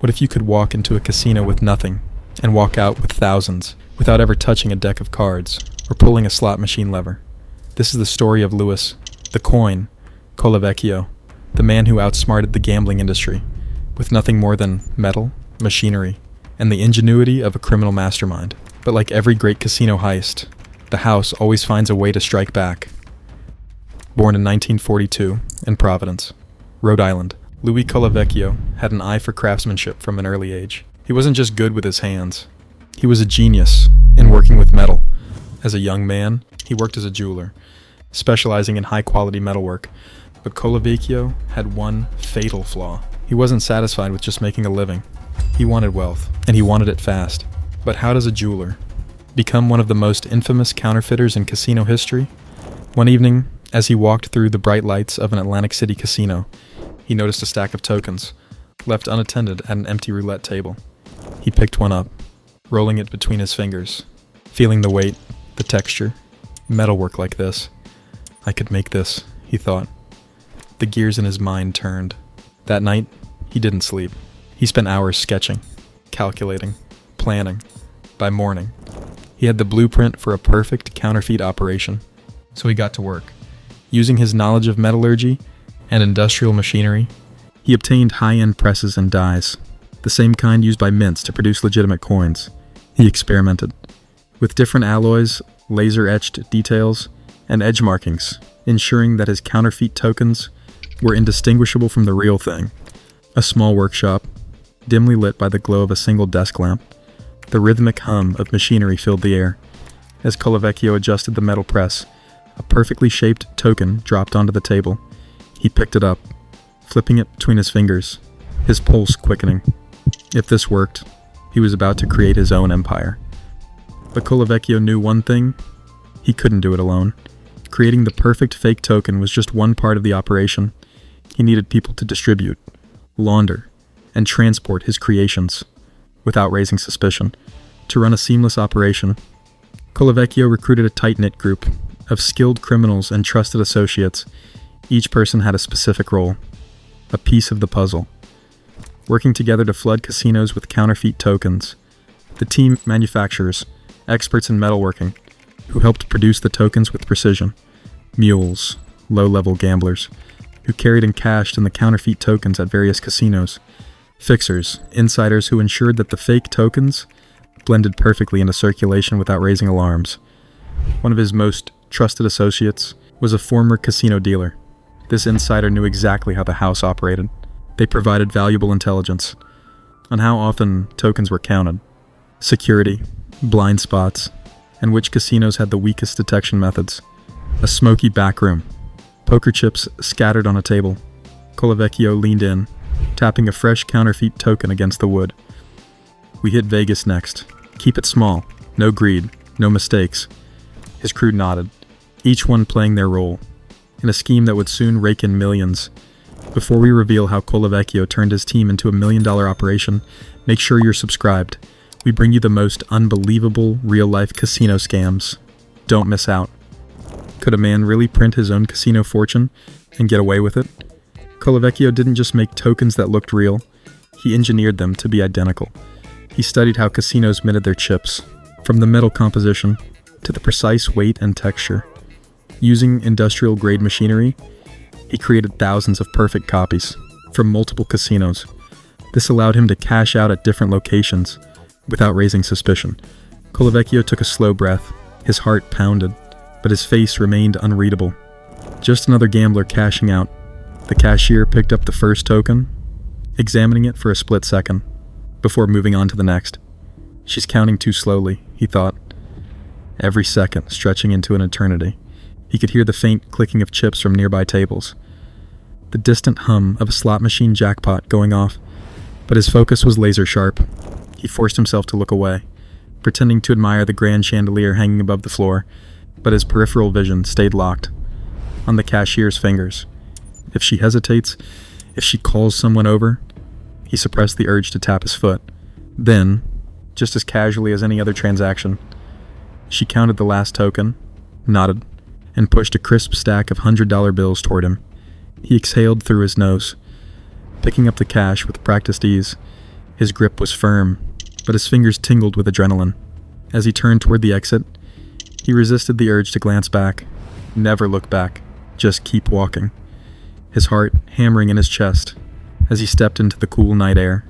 What if you could walk into a casino with nothing and walk out with thousands without ever touching a deck of cards or pulling a slot machine lever? This is the story of Louis The Coin Colavecchio, the man who outsmarted the gambling industry with nothing more than metal, machinery, and the ingenuity of a criminal mastermind. But like every great casino heist, the house always finds a way to strike back. Born in 1942 in Providence, Rhode Island, Louis Colavecchio had an eye for craftsmanship from an early age. He wasn't just good with his hands. He was a genius in working with metal. As a young man, he worked as a jeweler, specializing in high-quality metalwork. But Colavecchio had one fatal flaw. He wasn't satisfied with just making a living. He wanted wealth, and he wanted it fast. But how does a jeweler become one of the most infamous counterfeiters in casino history? One evening, as he walked through the bright lights of an Atlantic City casino, he noticed a stack of tokens, left unattended at an empty roulette table. He picked one up, rolling it between his fingers, feeling the weight, the texture, metalwork like this. I could make this, he thought. The gears in his mind turned. That night, he didn't sleep. He spent hours sketching, calculating, planning. By morning, he had the blueprint for a perfect counterfeit operation. So he got to work. Using his knowledge of metallurgy and industrial machinery, he obtained high-end presses and dies, the same kind used by mints to produce legitimate coins. He experimented with different alloys, laser-etched details, and edge markings, ensuring that his counterfeit tokens were indistinguishable from the real thing. A small workshop, dimly lit by the glow of a single desk lamp. The rhythmic hum of machinery filled the air. As Colavecchio adjusted the metal press, a perfectly shaped token dropped onto the table. He picked it up, flipping it between his fingers, his pulse quickening. If this worked, he was about to create his own empire. But Colavecchio knew one thing: he couldn't do it alone. Creating the perfect fake token was just one part of the operation. He needed people to distribute, launder, and transport his creations without raising suspicion. To run a seamless operation, Colavecchio recruited a tight-knit group of skilled criminals and trusted associates. Each person had a specific role, a piece of the puzzle. Working together to flood casinos with counterfeit tokens, the team manufacturers, experts in metalworking, who helped produce the tokens with precision, mules, low-level gamblers, who carried and cashed in the counterfeit tokens at various casinos, fixers, insiders who ensured that the fake tokens blended perfectly into circulation without raising alarms. One of his most trusted associates was a former casino dealer. This insider knew exactly how the house operated. They provided valuable intelligence on how often tokens were counted, security, blind spots, and which casinos had the weakest detection methods. A smoky back room, poker chips scattered on a table. Colavecchio leaned in, tapping a fresh counterfeit token against the wood. We hit Vegas next. Keep it small. No greed. No mistakes. His crew nodded, each one playing their role, in a scheme that would soon rake in millions. Before we reveal how Colavecchio turned his team into $1 million operation, make sure you're subscribed. We bring you the most unbelievable real-life casino scams. Don't miss out. Could a man really print his own casino fortune and get away with it? Colavecchio didn't just make tokens that looked real, he engineered them to be identical. He studied how casinos minted their chips, from the metal composition to the precise weight and texture. Using industrial-grade machinery, he created thousands of perfect copies from multiple casinos. This allowed him to cash out at different locations without raising suspicion. Colavecchio took a slow breath. His heart pounded, but his face remained unreadable. Just another gambler cashing out. The cashier picked up the first token, examining it for a split second, before moving on to the next. She's counting too slowly, he thought, every second stretching into an eternity. He could hear the faint clicking of chips from nearby tables, the distant hum of a slot machine jackpot going off, but his focus was laser sharp. He forced himself to look away, pretending to admire the grand chandelier hanging above the floor, but his peripheral vision stayed locked on the cashier's fingers. If she hesitates, if she calls someone over, he suppressed the urge to tap his foot. Then, just as casually as any other transaction, she counted the last token, nodded, and pushed a crisp stack of $100 bills toward him. He exhaled through his nose, picking up the cash with practiced ease, His grip was firm, but his fingers tingled with adrenaline. As he turned toward the exit, he resisted the urge to glance back. Never look back. Just keep walking. His heart hammering in his chest as he stepped into the cool night air.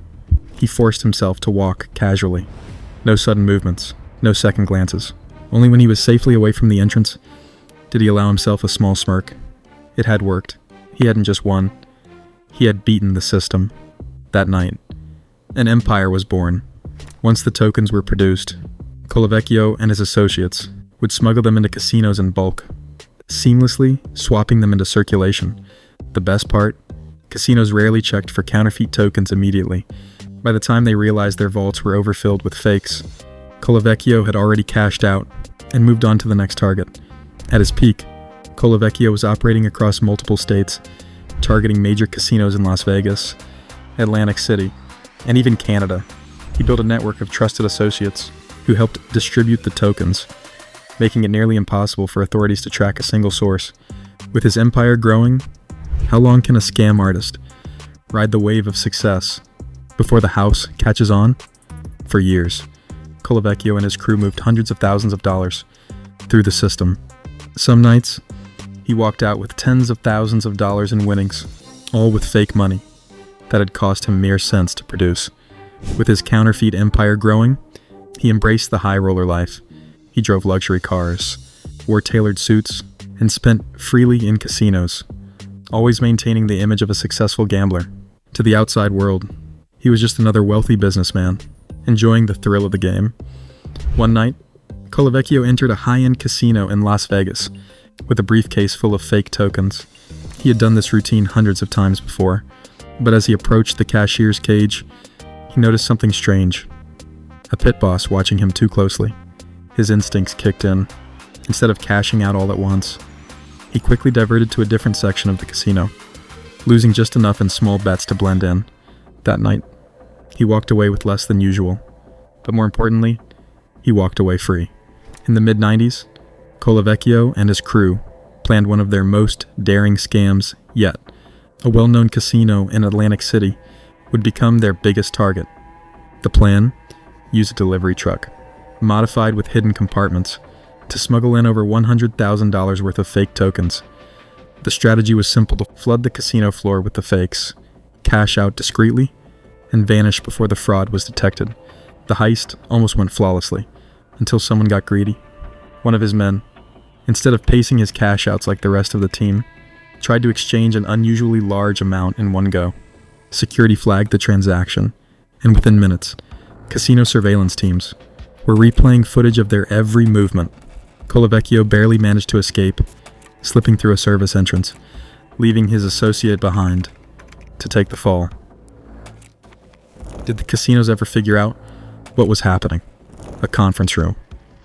He forced himself to walk casually. No sudden movements, no second glances. Only when he was safely away from the entrance did he allow himself a small smirk. It had worked. He hadn't just won. He had beaten the system. That night, an empire was born. Once the tokens were produced, Colavecchio and his associates would smuggle them into casinos in bulk, seamlessly swapping them into circulation. The best part? Casinos rarely checked for counterfeit tokens immediately. By the time they realized their vaults were overfilled with fakes, Colavecchio had already cashed out and moved on to the next target. At his peak, Colavecchio was operating across multiple states, targeting major casinos in Las Vegas, Atlantic City, and even Canada. He built a network of trusted associates who helped distribute the tokens, making it nearly impossible for authorities to track a single source. With his empire growing, how long can a scam artist ride the wave of success before the house catches on? For years, Colavecchio and his crew moved hundreds of thousands of dollars through the system. Some nights, he walked out with tens of thousands of dollars in winnings, all with fake money that had cost him mere cents to produce. With his counterfeit empire growing, he embraced the high roller life. He drove luxury cars, wore tailored suits, and spent freely in casinos, always maintaining the image of a successful gambler. To the outside world, he was just another wealthy businessman, enjoying the thrill of the game. One night, Colavecchio entered a high-end casino in Las Vegas with a briefcase full of fake tokens. He had done this routine hundreds of times before, but as he approached the cashier's cage, he noticed something strange. A pit boss watching him too closely. His instincts kicked in. Instead of cashing out all at once, he quickly diverted to a different section of the casino, losing just enough in small bets to blend in. That night, he walked away with less than usual, but more importantly, he walked away free. In the mid-90s, Colavecchio and his crew planned one of their most daring scams yet. A well-known casino in Atlantic City would become their biggest target. The plan? Use a delivery truck, modified with hidden compartments, to smuggle in over $100,000 worth of fake tokens. The strategy was simple: to flood the casino floor with the fakes, cash out discreetly, and vanish before the fraud was detected. The heist almost went flawlessly, until someone got greedy. One of his men, instead of pacing his cash outs like the rest of the team, tried to exchange an unusually large amount in one go. Security flagged the transaction, and within minutes, casino surveillance teams were replaying footage of their every movement. Colavecchio barely managed to escape, slipping through a service entrance, leaving his associate behind to take the fall. Did the casinos ever figure out what was happening? A conference room,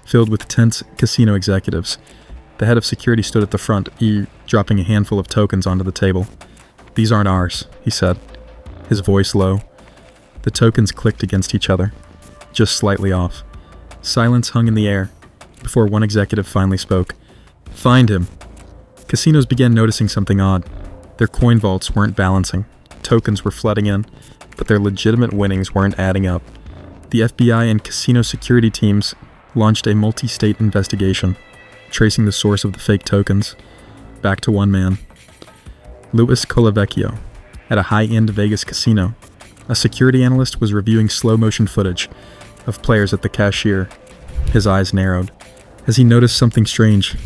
filled with tense casino executives. The head of security stood at the front, dropping a handful of tokens onto the table. "These aren't ours," he said, his voice low. The tokens clicked against each other, just slightly off. Silence hung in the air before one executive finally spoke. "Find him." Casinos began noticing something odd. Their coin vaults weren't balancing. Tokens were flooding in, but their legitimate winnings weren't adding up. The FBI and casino security teams launched a multi-state investigation, tracing the source of the fake tokens back to one man, Louis Colavecchio. At a high-end Vegas casino, a security analyst was reviewing slow-motion footage of players at the cashier. His eyes narrowed as he noticed something strange.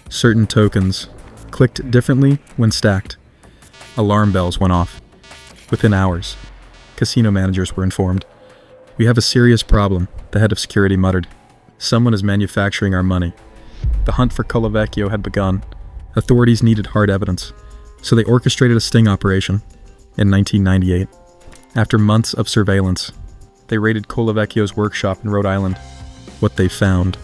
Certain tokens clicked differently when stacked. Alarm bells went off. Within hours, casino managers were informed. "We have a serious problem," the head of security muttered. "Someone is manufacturing our money." The hunt for Colavecchio had begun. Authorities needed hard evidence, so they orchestrated a sting operation. In 1998, after months of surveillance, they raided Colavecchio's workshop in Rhode Island. What they found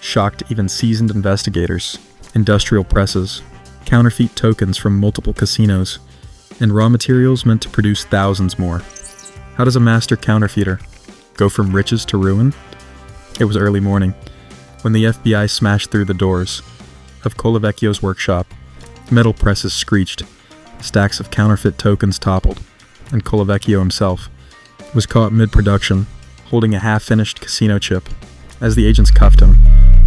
shocked even seasoned investigators. Industrial presses, counterfeit tokens from multiple casinos, and raw materials meant to produce thousands more. How does a master counterfeiter go from riches to ruin? It was early morning when the FBI smashed through the doors of Colavecchio's workshop. Metal presses screeched, stacks of counterfeit tokens toppled, and Colavecchio himself, was caught mid-production, holding a half-finished casino chip. As the agents cuffed him,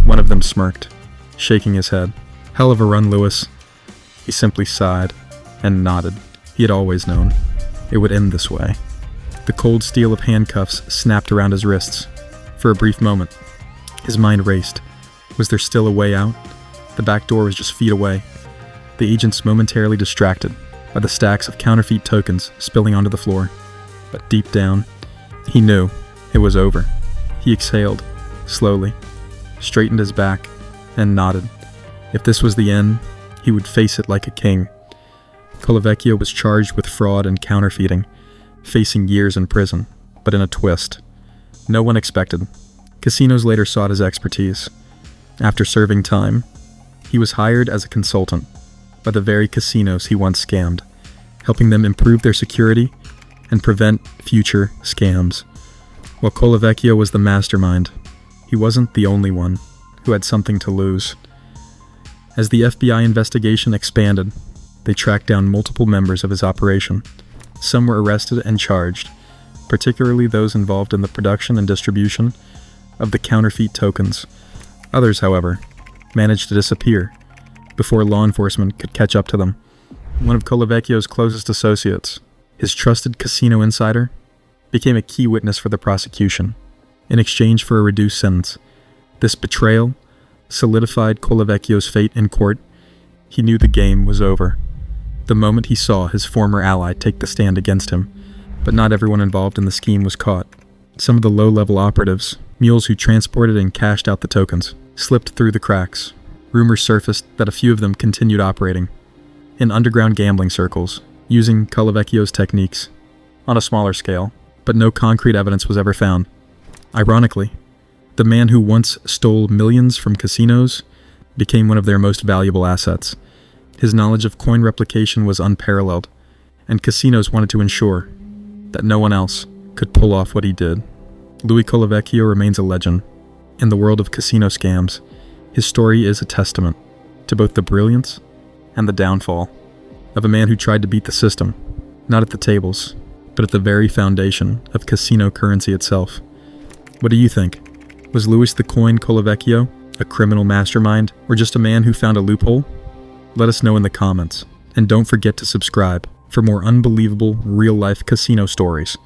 one of them smirked, shaking his head. "Hell of a run, Louis." He simply sighed and nodded. He had always known it would end this way. The cold steel of handcuffs snapped around his wrists. For a brief moment, his mind raced. Was there still a way out? The back door was just feet away. The agents momentarily distracted by the stacks of counterfeit tokens spilling onto the floor. But deep down, he knew it was over. He exhaled, slowly, straightened his back, and nodded. If this was the end, he would face it like a king. Colavecchio was charged with fraud and counterfeiting, facing years in prison, but in a twist no one expected. Casinos later sought his expertise. After serving time, he was hired as a consultant by the very casinos he once scammed, helping them improve their security and prevent future scams. While Colavecchio was the mastermind, he wasn't the only one who had something to lose. As the FBI investigation expanded, they tracked down multiple members of his operation. Some were arrested and charged, particularly those involved in the production and distribution of the counterfeit tokens. Others, however, managed to disappear before law enforcement could catch up to them. One of Colavecchio's closest associates, his trusted casino insider, became a key witness for the prosecution. In exchange for a reduced sentence, this betrayal solidified Colavecchio's fate in court. He knew the game was over the moment he saw his former ally take the stand against him. But not everyone involved in the scheme was caught. Some of the low-level operatives, mules who transported and cashed out the tokens, slipped through the cracks. Rumors surfaced that a few of them continued operating in underground gambling circles, using Colavecchio's techniques on a smaller scale, but no concrete evidence was ever found. Ironically, the man who once stole millions from casinos became one of their most valuable assets. His knowledge of coin replication was unparalleled, and casinos wanted to ensure that no one else could pull off what he did. Louis Colavecchio remains a legend in the world of casino scams. His story is a testament to both the brilliance and the downfall of a man who tried to beat the system, not at the tables, but at the very foundation of casino currency itself. What do you think? Was Louis the Coin Colavecchio a criminal mastermind, or just a man who found a loophole? Let us know in the comments, and don't forget to subscribe for more unbelievable real-life casino stories.